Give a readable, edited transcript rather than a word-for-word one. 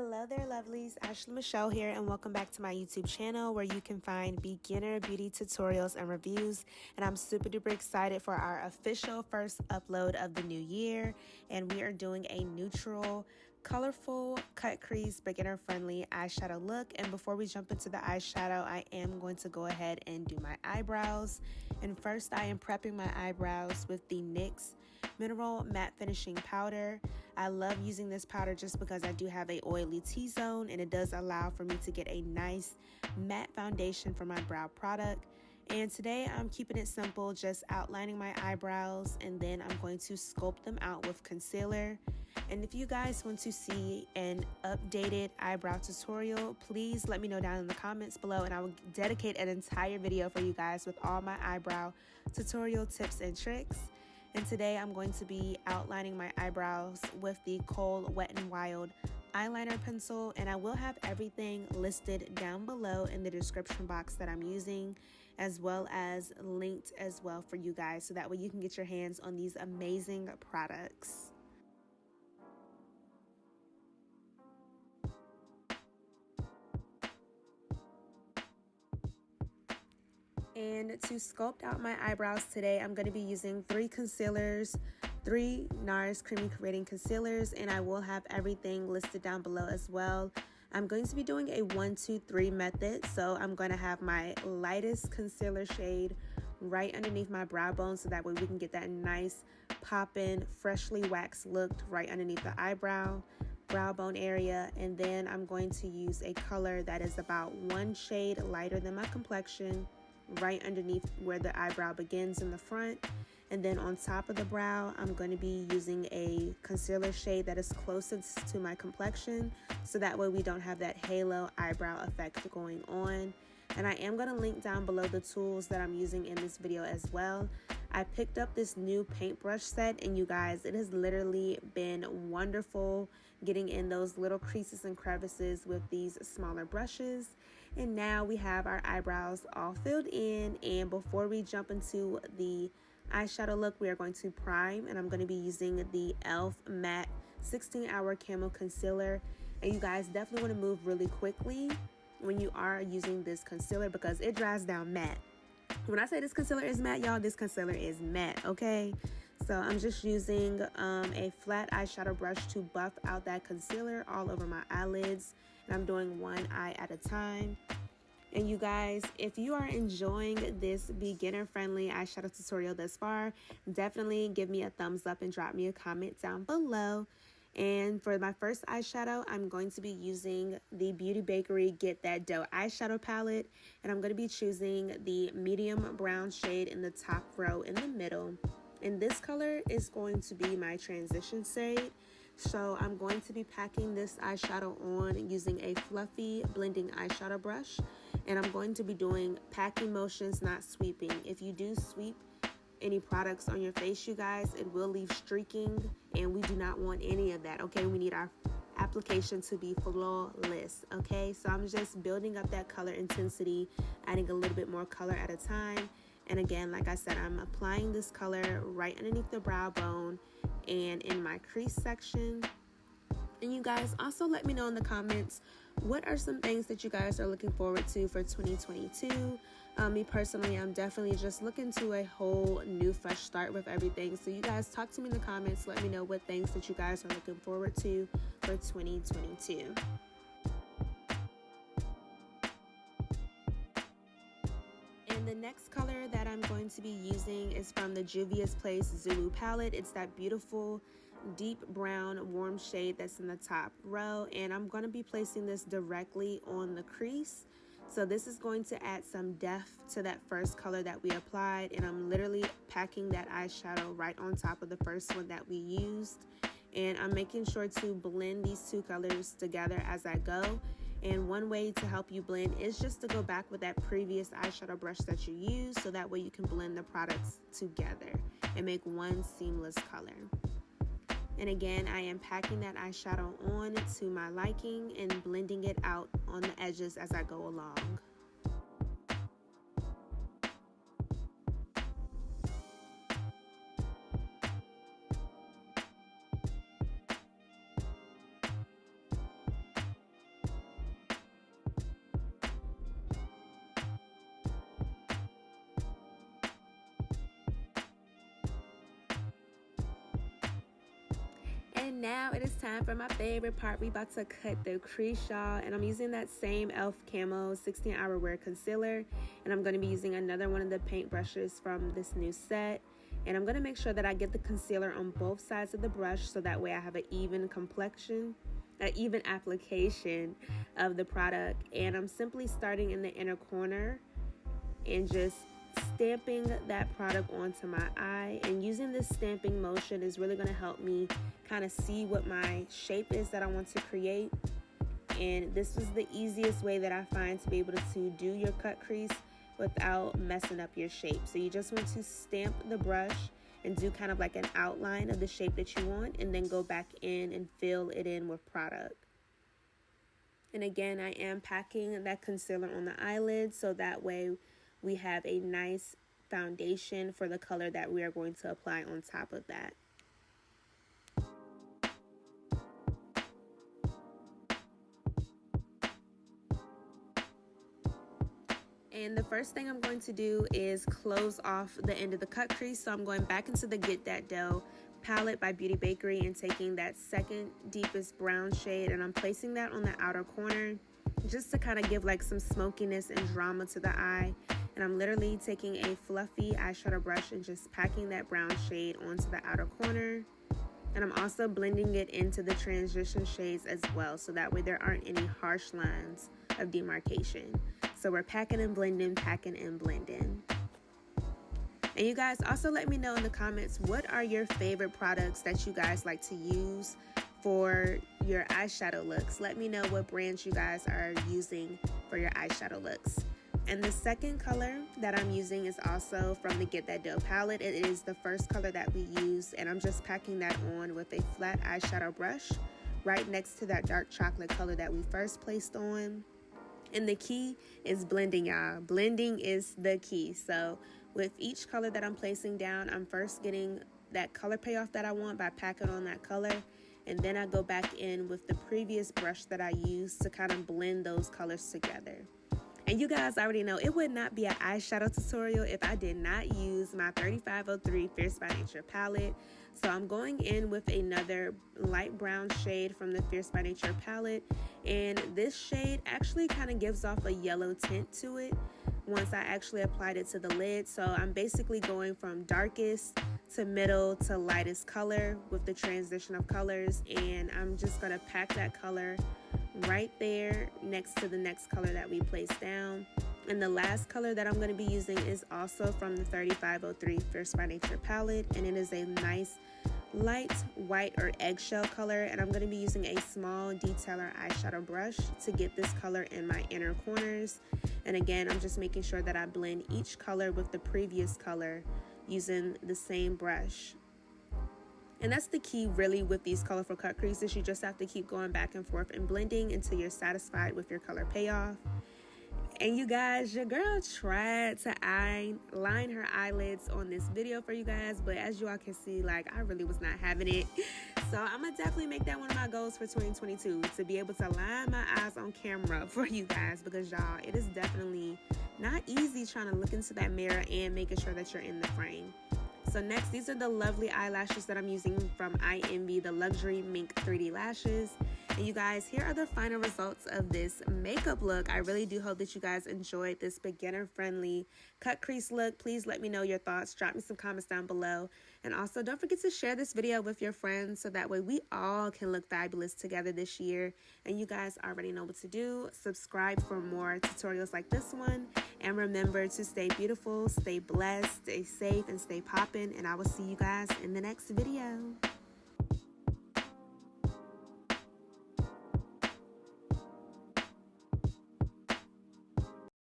Hello there lovelies, Ashley Michelle here, and welcome back to my YouTube channel where you can find beginner beauty tutorials and reviews. And I'm super duper excited for our official first upload of the new year, and we are doing a neutral, colorful, cut crease, beginner friendly eyeshadow look. And before we jump into the eyeshadow, I am going to go ahead and do my eyebrows. And first I am prepping my eyebrows with the NYX Mineral Matte Finishing Powder. I love using this powder just because I do have a oily T-zone, and it does allow for me to get a nice matte foundation for my brow product. And today I'm keeping it simple, just outlining my eyebrows, and then I'm going to sculpt them out with concealer. And if you guys want to see an updated eyebrow tutorial, please let me know down in the comments below, and I will dedicate an entire video for you guys with all my eyebrow tutorial tips and tricks. And today I'm going to be outlining my eyebrows with the Khol Wet n Wild eyeliner pencil, and I will have everything listed down below in the description box that I'm using, as well as linked as well for you guys, so that way you can get your hands on these amazing products. And to sculpt out my eyebrows today, I'm going to be using 3 concealers, 3 Nars Creamy Creating Concealers, and I will have everything listed down below as well. I'm going to be doing a 1, 2, 3 method, so I'm going to have my lightest concealer shade right underneath my brow bone, so that way we can get that nice pop-in, freshly waxed look right underneath the brow bone area. And then I'm going to use a color that is about 1 shade lighter than my complexion right underneath where the eyebrow begins in the front. And then on top of the brow, I'm going to be using a concealer shade that is closest to my complexion, so that way we don't have that halo eyebrow effect going on. And I am going to link down below the tools that I'm using in this video as well. I picked up this new paintbrush set, and you guys, it has literally been wonderful getting in those little creases and crevices with these smaller brushes. And now we have our eyebrows all filled in, and before we jump into the eyeshadow look, we are going to prime, and I'm going to be using the e.l.f. Matte 16-Hour Camo Concealer. And you guys definitely want to move really quickly when you are using this concealer, because it dries down matte. When I say this concealer is matte, y'all, this concealer is matte, okay? So I'm just using a flat eyeshadow brush to buff out that concealer all over my eyelids, and I'm doing one eye at a time. And you guys, if you are enjoying this beginner-friendly eyeshadow tutorial thus far, definitely give me a thumbs up and drop me a comment down below. And for my first eyeshadow, I'm going to be using the Beauty Bakerie Get That Dough eyeshadow palette, and I'm going to be choosing the medium brown shade in the top row in the middle. And this color is going to be my transition shade. So I'm going to be packing this eyeshadow on using a fluffy blending eyeshadow brush, and I'm going to be doing packing motions, not sweeping. If you do sweep any products on your face, you guys, it will leave streaking, and we do not want any of that, okay? We need our application to be flawless, okay? So I'm just building up that color intensity, adding a little bit more color at a time. And again, like I said, I'm applying this color right underneath the brow bone and in my crease section. And you guys also let me know in the comments, what are some things that you guys are looking forward to for 2022? Me personally, I'm definitely just looking to a whole new fresh start with everything. So you guys talk to me in the comments, let me know what things that you guys are looking forward to for 2022. And the next color that I'm going to be using is from the Juvia's Place Zulu palette. It's that beautiful deep brown warm shade that's in the top row, and I'm going to be placing this directly on the crease. So this is going to add some depth to that first color that we applied, and I'm literally packing that eyeshadow right on top of the first one that we used. And I'm making sure to blend these two colors together as I go. And one way to help you blend is just to go back with that previous eyeshadow brush that you used, so that way you can blend the products together and make one seamless color. And again, I am packing that eyeshadow on to my liking and blending it out on the edges as I go along. And now it is time for my favorite part. We about to cut the crease, y'all, and I'm using that same e.l.f. Camo 16-hour wear concealer, and I'm going to be using another one of the paint brushes from this new set. And I'm going to make sure that I get the concealer on both sides of the brush so that way I have an even complexion, an even application of the product. And I'm simply starting in the inner corner and just stamping that product onto my eye, and using this stamping motion is really going to help me kind of see what my shape is that I want to create. And this is the easiest way that I find to be able to do your cut crease without messing up your shape. So you just want to stamp the brush and do kind of like an outline of the shape that you want, and then go back in and fill it in with product. And again, I am packing that concealer on the eyelid so that way we have a nice foundation for the color that we are going to apply on top of that. And the first thing I'm going to do is close off the end of the cut crease. So I'm going back into the Get That Dough palette by Bakerie and taking that second deepest brown shade, and I'm placing that on the outer corner just to kind of give like some smokiness and drama to the eye. And I'm literally taking a fluffy eyeshadow brush and just packing that brown shade onto the outer corner. And I'm also blending it into the transition shades as well, so that way there aren't any harsh lines of demarcation. So we're packing and blending, packing and blending. And you guys also let me know in the comments, what are your favorite products that you guys like to use for your eyeshadow looks? Let me know what brands you guys are using for your eyeshadow looks. And the second color that I'm using is also from the Get That Dough palette. It is the first color that we used, and I'm just packing that on with a flat eyeshadow brush right next to that dark chocolate color that we first placed on. And the key is blending, y'all. Blending is the key. So with each color that I'm placing down, I'm first getting that color payoff that I want by packing on that color, and then I go back in with the previous brush that I used to kind of blend those colors together. And you guys already know it would not be an eyeshadow tutorial if I did not use my 3503 Fierce by Nature palette. So I'm going in with another light brown shade from the Fierce by Nature palette. And this shade actually kind of gives off a yellow tint to it once I actually applied it to the lid. So I'm basically going from darkest to middle to lightest color with the transition of colors. And I'm just going to pack that color right there next to the next color that we placed down. And the last color that I'm going to be using is also from the 3503 Fierce by Nature palette, and it is a nice light white or eggshell color, and I'm going to be using a small detailer eyeshadow brush to get this color in my inner corners. And again, I'm just making sure that I blend each color with the previous color using the same brush. And that's the key really with these colorful cut creases. You just have to keep going back and forth and blending until you're satisfied with your color payoff. And you guys, your girl tried to line her eyelids on this video for you guys, but as you all can see, like, I really was not having it. So I'm gonna definitely make that one of my goals for 2022, to be able to line my eyes on camera for you guys, because y'all, it is definitely not easy trying to look into that mirror and making sure that you're in the frame. So next, these are the lovely eyelashes that I'm using from IMB, the Luxury Mink 3D Lashes. And you guys, here are the final results of this makeup look. I really do hope that you guys enjoyed this beginner-friendly cut crease look. Please let me know your thoughts. Drop me some comments down below. And also, don't forget to share this video with your friends so that way we all can look fabulous together this year. And you guys already know what to do. Subscribe for more tutorials like this one. And remember to stay beautiful, stay blessed, stay safe, and stay poppin'. And I will see you guys in the next video.